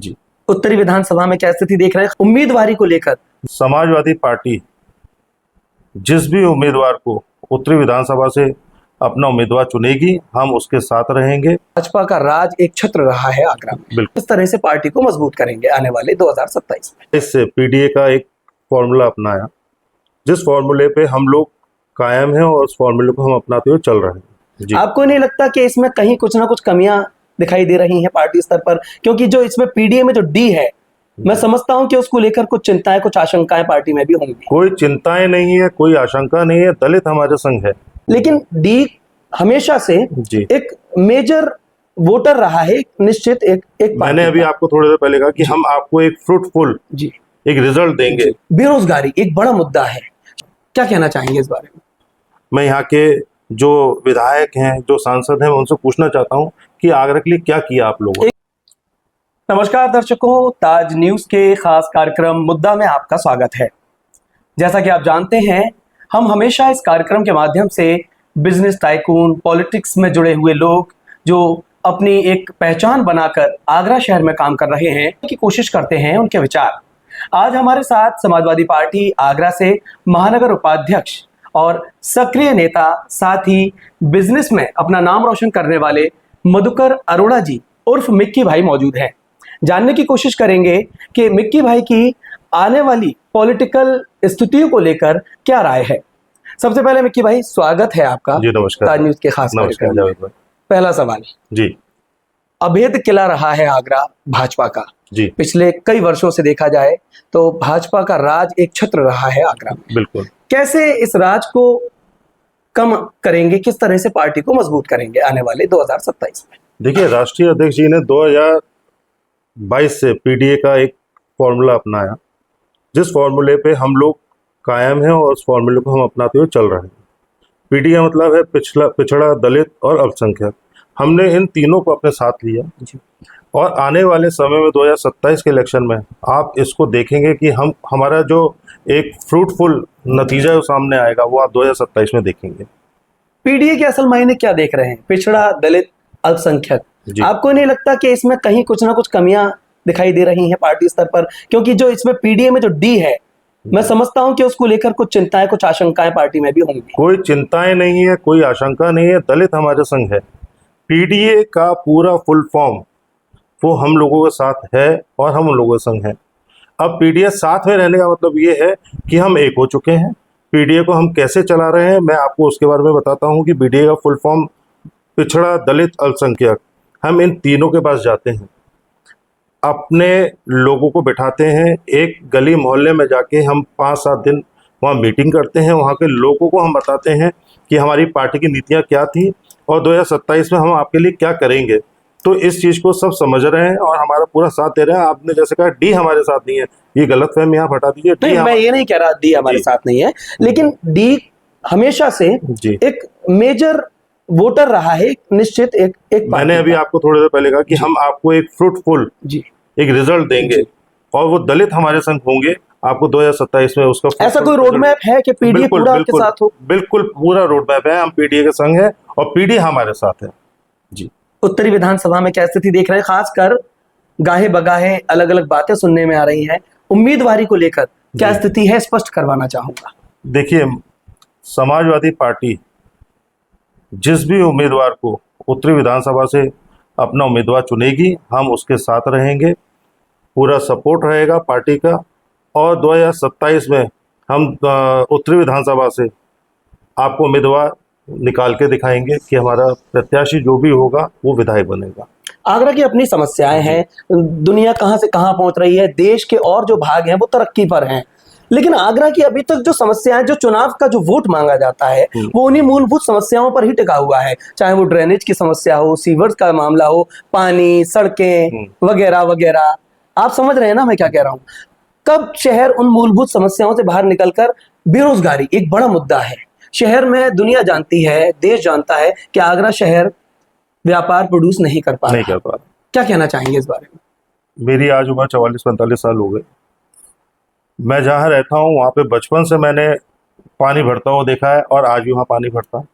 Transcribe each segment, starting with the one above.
जी। उत्तरी विधानसभा में क्या स्थिति देख रहे हैं उम्मीदवारी को लेकर? समाजवादी पार्टी जिस भी उम्मीदवार को उत्तरी विधानसभा से अपना उम्मीदवार चुनेगी, हम उसके साथ रहेंगे। भाजपा का राज एक छत्र रहा है आगरा में, बिल्कुल। किस तरह से पार्टी को मजबूत करेंगे आने वाले 2027 में? इससे पीडीए का एक फॉर्मूला अपनाया, जिस फॉर्मूले पे हम लोग कायम हैं और उस फॉर्मूले को हम अपनाते हुए चल रहे हैं। जी। आपको नहीं लगता कि इसमें कहीं कुछ ना कुछ कमियां दिखाई दे रही हैं पार्टी स्तर पर? क्योंकि जो इसमें पीडीए में जो डी है, मैं समझता हूं कि उसको लेकर कुछ चिंताएं, कुछ आशंकाएं पार्टी में भी होंगी। कोई चिंताएं नहीं है, कोई आशंका नहीं है। दलित हमारे संग है। लेकिन डी हमेशा से जी। एक मेजर वोटर रहा है, एक निश्चित एक मैंने अभी आपको थोड़ी देर पहले कहा कि हम आपको एक फ्रूटफुल जी एक रिजल्ट देंगे। बेरोजगारी एक बड़ा मुद्दा है, क्या कहना चाहेंगे इस बारे में? मैं यहाँ के जो विधायक हैं, जो सांसद हैं, मैं उनसे पूछना चाहता हूँ कि आगरा के लिए क्या किया आप लोगों ने। नमस्कार दर्शकों, ताज न्यूज के खास कार्यक्रम मुद्दा में आपका स्वागत है। जैसा कि आप जानते हैं, हम हमेशा इस कार्यक्रम के माध्यम से बिजनेस टाइकून, पॉलिटिक्स में जुड़े हुए लोग जो अपनी एक पहचान बनाकर आगरा शहर में काम कर रहे हैं की कोशिश करते हैं, उनके विचार। आज हमारे साथ समाजवादी पार्टी आगरा से महानगर उपाध्यक्ष और सक्रिय नेता, साथ ही बिजनेस में अपना नाम रोशन करने वाले मधुकर अरोड़ा जी उर्फ मिक्की भाई मौजूद हैं। जानने की कोशिश करेंगे कि मिक्की भाई की आने वाली पॉलिटिकल स्थितियों को लेकर क्या राय है। सबसे पहले मिक्की भाई, स्वागत है आपका जी। नमस्कार। ताज न्यूज के खास कार्यक्रम में। पहला सवाल जी। अभेद किला रहा है आगरा भाजपा का जी। पिछले कई वर्षों से देखा जाए तो भाजपा का राज एक छत्र रहा है आगरा में। बिल्कुल। कैसे कैसे इस राज को कम करेंगे, किस तरह से पार्टी को मजबूत करेंगे आने वाले 2027 में? देखिए, राष्ट्रीय अध्यक्ष जी ने 2022 से पीडीए का एक फॉर्मूला अपनाया, जिस फॉर्मूले पे हम लोग कायम हैं और उस फॉर्मूले को हम अपनाते हुए चल रहे हैं। पीडीए का मतलब है पिछड़ा, दलित और अल्पसंख्यक। हमने इन तीनों को अपने साथ लिया और आने वाले समय में 2027 के इलेक्शन में आप इसको देखेंगे कि हमारा जो एक फ्रूटफुल नतीजा जो सामने आएगा वो आप 2027 में देखेंगे। पीडीए के असल मायने क्या देख रहे हैं? पिछड़ा, दलित, अल्पसंख्यक। आपको नहीं लगता कि इसमें कहीं कुछ ना कुछ कमियां दिखाई दे रही हैं पार्टी स्तर पर? क्योंकि जो इसमें पीडीए में जो डी है, मैं समझता हूं कि उसको लेकर कुछ चिंताएं, कुछ आशंकाएं पार्टी में भी होंगी। कोई चिंताएं नहीं है, कोई आशंका नहीं है। दलित हमारे संग है। पीडीए का पूरा फुल फॉर्म वो हम लोगों के साथ है और हम उन लोगों के संग है। अब पीडीए साथ में रहने का मतलब ये है कि हम एक हो चुके हैं। पीडीए को हम कैसे चला रहे हैं, मैं आपको उसके बारे में बताता हूं कि पीडीए का फुल फॉर्म पिछड़ा, दलित, अल्पसंख्यक। हम इन तीनों के पास जाते हैं, अपने लोगों को बिठाते हैं, एक गली मोहल्ले में जाके हम 5-7 दिन वहाँ मीटिंग करते हैं। वहाँ के लोगों को हम बताते हैं कि हमारी पार्टी की नीतियाँ क्या थी और 2027 में हम आपके लिए क्या करेंगे। तो इस चीज़ को सब समझ रहे हैं और हमारा पूरा साथ दे रहे हैं। आपने जैसे कहा डी हमारे साथ नहीं है, ये गलतफहमी आप हटा दीजिए। नहीं, मैं ये नहीं कह रहा डी हमारे साथ नहीं है, लेकिन डी हमेशा से एक मेजर वोटर रहा है, एक निश्चित एक मैंने अभी आपको थोड़ी देर पहले कहा कि हम आपको एक फ्रूटफुल एक रिजल्ट देंगे और वो दलित हमारे संग होंगे। आपको 2027 में उसका ऐसा कोई रोड मैप है कि पीडीए पूरा आपके साथ हो? बिल्कुल पूरा रोड मैप है। हम पीडीए के संग है और पीडीए हमारे साथ है। जी। उत्तरी विधानसभा में क्या स्थिति देख रहे हैं? खासकर गाहे बगाहे अलग अलग बातें सुनने में आ रही हैं, उम्मीदवारी को लेकर क्या स्थिति है, स्पष्ट करवाना चाहूंगा। देखिए, समाजवादी पार्टी जिस भी उम्मीदवार को उत्तरी विधानसभा से अपना उम्मीदवार चुनेगी, हम उसके साथ रहेंगे। पूरा सपोर्ट रहेगा पार्टी का और 2027 में हम उत्तरी विधानसभा से आपको उम्मीदवार निकाल के दिखाएंगे कि हमारा प्रत्याशी जो भी होगा वो विधायक बनेगा। आगरा की अपनी समस्याएं हैं, दुनिया कहां से कहां पहुंच रही है, देश के और जो भाग हैं वो तरक्की पर हैं, लेकिन आगरा की अभी तक जो समस्याएं, जो चुनाव का जो वोट मांगा जाता है वो उन्हीं मूलभूत समस्याओं पर ही टिका हुआ है। चाहे वो ड्रेनेज की समस्या हो, सीवर्स का मामला हो, पानी, सड़कें वगैरह वगैरह। आप समझ रहे हैं ना मैं क्या कह रहा हूं? कब शहर उन मूलभूत समस्याओं से बाहर निकलकर, बेरोजगारी एक बड़ा मुद्दा है शहर में, दुनिया जानती है, देश जानता है कि आगरा शहर व्यापार प्रोड्यूस नहीं कर पा रहा। क्या कहना चाहेंगे इस बारे में? मेरी आज उम्र 44-45 साल हो गए। मैं जहाँ रहता हूँ वहाँ पे बचपन से मैंने पानी भरता हुआ देखा है और आज भी वहाँ पानी भरता है।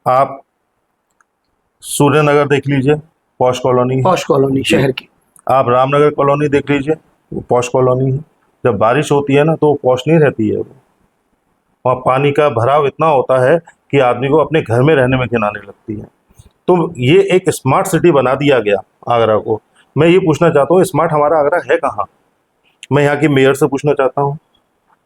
आप सूर्यनगर देख लीजिए, पॉश कॉलोनी शहर की। आप रामनगर कॉलोनी देख लीजिए, वो पॉश कॉलोनी है। जब बारिश होती है ना तो वो पॉश नहीं रहती है, वो वहाँ पानी का भराव इतना होता है कि आदमी को अपने घर में रहने में घिन आने लगती है। तो ये एक स्मार्ट सिटी बना दिया गया आगरा को। मैं ये पूछना चाहता हूँ, स्मार्ट हमारा आगरा है कहाँ? मैं यहाँ के मेयर से पूछना चाहता हूँ,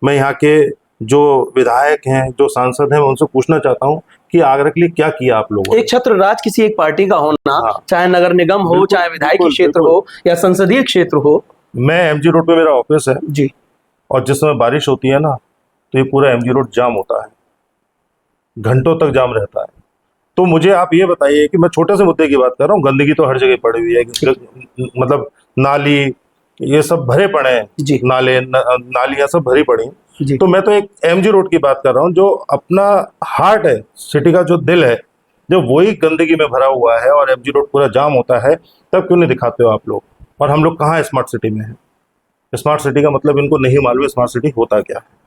मैं यहाँ के जो विधायक हैं, जो सांसद हैं, मैं उनसे पूछना चाहता हूँ कि आगरा के लिए क्या किया आप लोगों ने? एक छत्र राज किसी एक पार्टी का होना, हाँ। चाहे नगर निगम हो, बिल्कुल, चाहे विधायकी बिल्कुल, क्षेत्र बिल्कुल। हो या संसदीय क्षेत्र हो। मैं एमजी रोड पे मेरा ऑफिस है, जी, और जिस समय बारिश होती है ना तो ये पूरा एमजी रोड जाम होता है, घंटों तक जाम रहता है। तो मुझे आप ये बताइए कि मैं छोटे से मुद्दे की बात कर रहा हूँ, गंदगी तो हर जगह पड़ी हुई है, मतलब नाली ये सब भरे पड़े हैं, जी, नालियाँ सब भरी पड़ी हैं। जी। तो मैं तो एक एमजी रोड की बात कर रहा हूँ, जो अपना हार्ट है, सिटी का जो दिल है, जब वही गंदगी में भरा हुआ है और एमजी रोड पूरा जाम होता है, तब क्यों नहीं दिखाते हो आप लोग? और हम लोग कहाँ स्मार्ट सिटी में हैं? स्मार्ट सिटी का मतलब इनको नहीं मालूम स्मार्ट सिटी होता क्या है।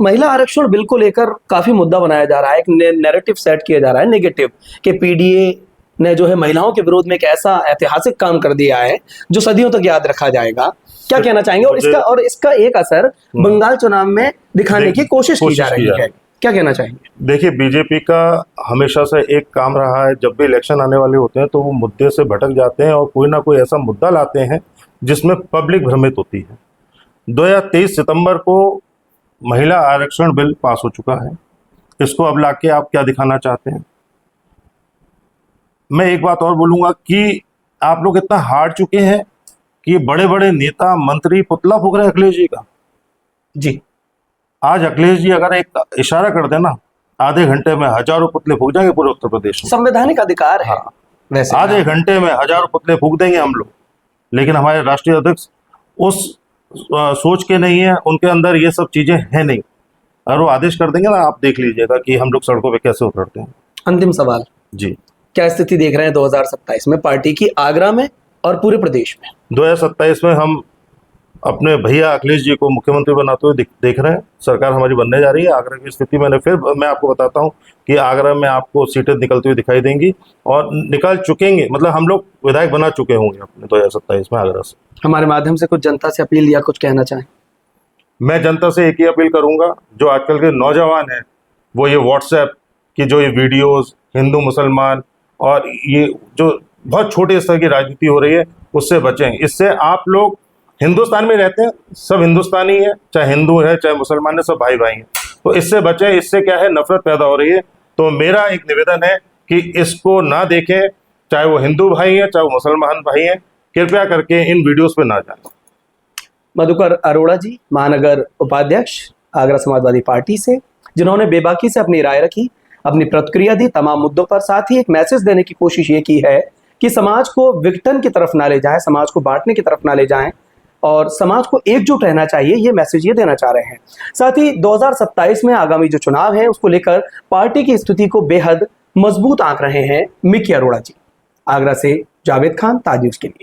महिला आरक्षण बिल को लेकर काफी मुद्दा बनाया जा रहा है, एक नैरेटिव सेट किया जा रहा है नेगेटिव, कि पीडीए ने जो है महिलाओं के विरोध में एक ऐसा ऐतिहासिक काम कर दिया है जो सदियों तक याद रखा जाएगा। क्या कहना चाहेंगे? और इसका एक असर बंगाल चुनाव में दिखाने की कोशिश की जा रही है, क्या कहना चाहेंगे? देखिए, बीजेपी का हमेशा से एक काम रहा है, जब भी इलेक्शन आने वाले होते हैं तो वो मुद्दे से भटक जाते हैं और कोई ना कोई ऐसा मुद्दा लाते हैं जिसमें पब्लिक भ्रमित होती है। 2023 सितंबर को महिला आरक्षण बिल पास हो चुका है, इसको अब लाके आप क्या दिखाना चाहते हैं? मैं एक बात और बोलूंगा कि आप लोग इतना हार चुके हैं कि बड़े बड़े नेता मंत्री पुतला फूंक रहे हैं अखिलेश जी का। जी, आज अखिलेश जी अगर एक इशारा कर देना, आधे घंटे में हजारों पुतले फूंक जाएंगे पूरे उत्तर प्रदेश में। संवैधानिक अधिकार है। हाँ, वैसे आधे घंटे में हजारों पुतले फूंक देंगे हम लोग। लेकिन हमारे राष्ट्रीय अध्यक्ष उस सोच के नहीं है, उनके अंदर ये सब चीजें हैं नहीं। अगर वो आदेश कर देंगे ना, आप देख लीजिएगा कि हम लोग सड़कों पे कैसे उतरते हैं। अंतिम सवाल, जी, क्या स्थिति देख रहे हैं 2027 में पार्टी की आगरा में और पूरे प्रदेश में? 2027 में हम अपने भैया अखिलेश जी को मुख्यमंत्री बनाते हुए देख रहे हैं। सरकार हमारी बनने जा रही है। आगरा की स्थिति मैं आपको बताता हूँ कि आगरा में आपको सीटें निकलती हुई दिखाई देंगी और निकल चुकेंगे, मतलब हम लोग विधायक बना चुके होंगे अपने 2027 में आगरा से। हमारे माध्यम से कुछ जनता से अपील या कुछ कहना चाहें? मैं जनता से एक ही अपील करूंगा, जो आजकल के नौजवान हैं वो ये व्हाट्सएप की जो ये वीडियोस हिंदू मुसलमान और ये जो बहुत छोटे स्तर की राजनीति हो रही है, उससे बचें। इससे आप लोग हिंदुस्तान में रहते हैं, सब हिंदुस्तानी है, चाहे हिंदू है चाहे मुसलमान है, सब भाई भाई हैं। तो इससे बचें, इससे क्या है, नफरत पैदा हो रही है। तो मेरा एक निवेदन है कि इसको ना देखें, चाहे वो हिंदू भाई हैं चाहे वो मुसलमान भाई हैं, कृपया करके इन वीडियोस पे ना जाएं। मधुकर अरोड़ा जी, महानगर उपाध्यक्ष आगरा समाजवादी पार्टी से, जिन्होंने बेबाकी से अपनी राय रखी, अपनी प्रतिक्रिया दी तमाम मुद्दों पर, साथ ही एक मैसेज देने की कोशिश ये की है कि समाज को विघटन की तरफ ना ले जाएं, समाज को बांटने की तरफ ना ले जाएं और समाज को एकजुट रहना चाहिए, ये मैसेज ये देना चाह रहे हैं। साथ ही 2027 में आगामी जो चुनाव है उसको लेकर पार्टी की स्थिति को बेहद मजबूत आंक रहे हैं मिकी अरोड़ा जी। आगरा से जावेद खान, ताज न्यूज़ के लिए।